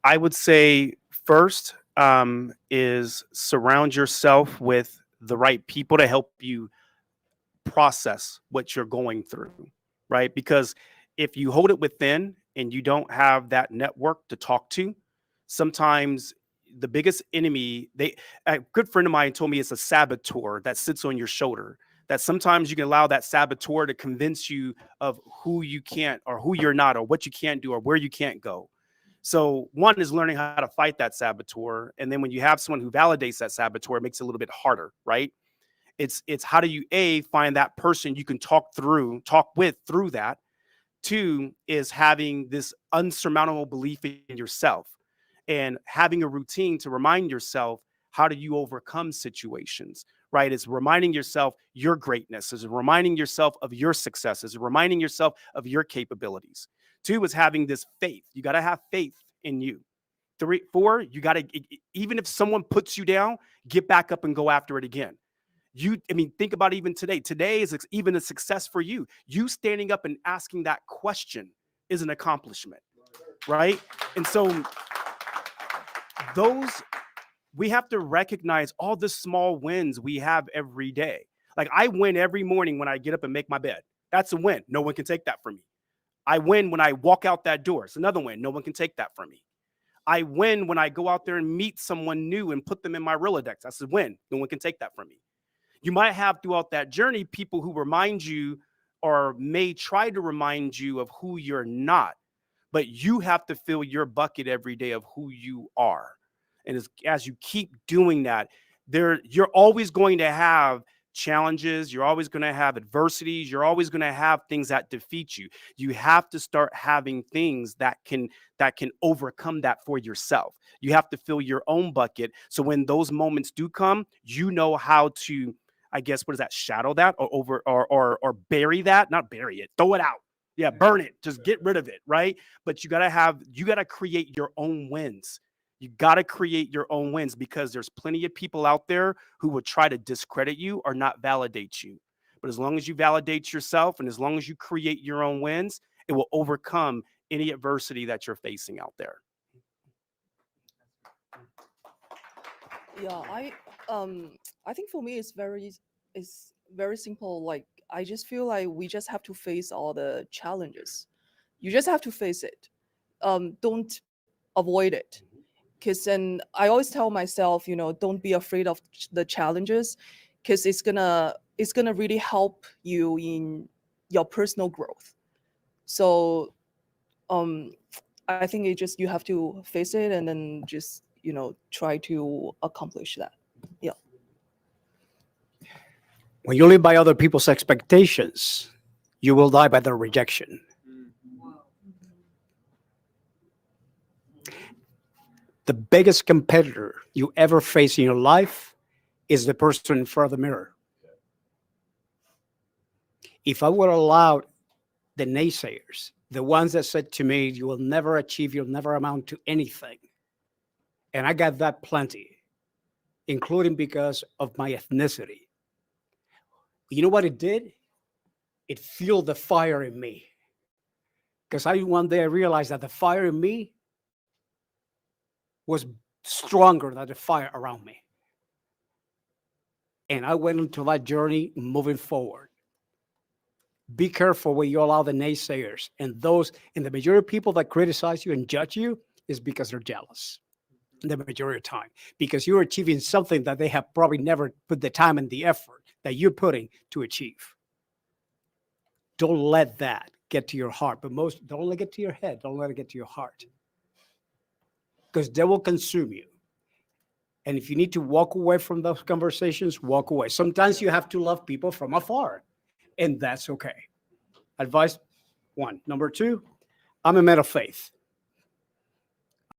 I would say first is surround yourself with the right people to help you process what you're going through, right? Because if you hold it within and you don't have that network to talk to, sometimes the biggest enemy, a good friend of mine told me it's a saboteur that sits on your shoulder. That sometimes you can allow that saboteur to convince you of who you can't or who you're not or what you can't do or where you can't go. So one is learning how to fight that saboteur. And then when you have someone who validates that saboteur, it makes it a little bit harder, right? It's how do you find that person you can talk with through that. Two is having this unsurmountable belief in yourself and having a routine to remind yourself how do you overcome situations, right? It's reminding yourself your greatness, is reminding yourself of your successes, reminding yourself of your capabilities. Two is having this faith. You got to have faith in you. Three, four, you got to, even if someone puts you down, get back up and go after it again. Think about even today. Today is even a success for you. You standing up and asking that question is an accomplishment, right? And so those, we have to recognize all the small wins we have every day. Like I win every morning when I get up and make my bed. That's a win. No one can take that from me. I win when I walk out that door. It's another win. No one can take that from me. I win when I go out there and meet someone new and put them in my Rolodex. That's a win. No one can take that from me. You might have throughout that journey people who remind you or may try to remind you of who you're not, but you have to fill your bucket every day of who you are. And as you keep doing that, you're always going to have challenges. You're always going to have adversities. You're always going to have things that defeat you. You have to start having things that can overcome that for yourself. You have to fill your own bucket. So when those moments do come, you know how to, I guess, what is that? Shadow that or bury that, not bury it, throw it out. Yeah, burn it. Just get rid of it, right? But you gotta create your own wins. You gotta create your own wins because there's plenty of people out there who would try to discredit you or not validate you. But as long as you validate yourself and as long as you create your own wins, it will overcome any adversity that you're facing out there. Yeah, I think for me it's very simple. Like I just feel like we just have to face all the challenges. You just have to face it. Don't avoid it. Because then I always tell myself, don't be afraid of the challenges, because it's gonna really help you in your personal growth. So um I think it just you have to face it and then just try to accomplish that. Yeah. When you live by other people's expectations, you will die by their rejection. The biggest competitor you ever face in your life is the person in front of the mirror. If I would allow the naysayers, the ones that said to me, you will never achieve, you'll never amount to anything. And I got that plenty, including because of my ethnicity. You know what it did? It fueled the fire in me. Because one day I realized that the fire in me was stronger than the fire around me. And I went into that journey moving forward. Be careful when you allow the naysayers and the majority of people that criticize you and judge you is because they're jealous the majority of the time, because you're achieving something that they have probably never put the time and the effort that you're putting to achieve. Don't let that get to your heart, but don't let it get to your head. Don't let it get to your heart, because they will consume you. And if you need to walk away from those conversations, walk away. Sometimes you have to love people from afar, and that's okay. Advice one. Number two, I'm a man of faith.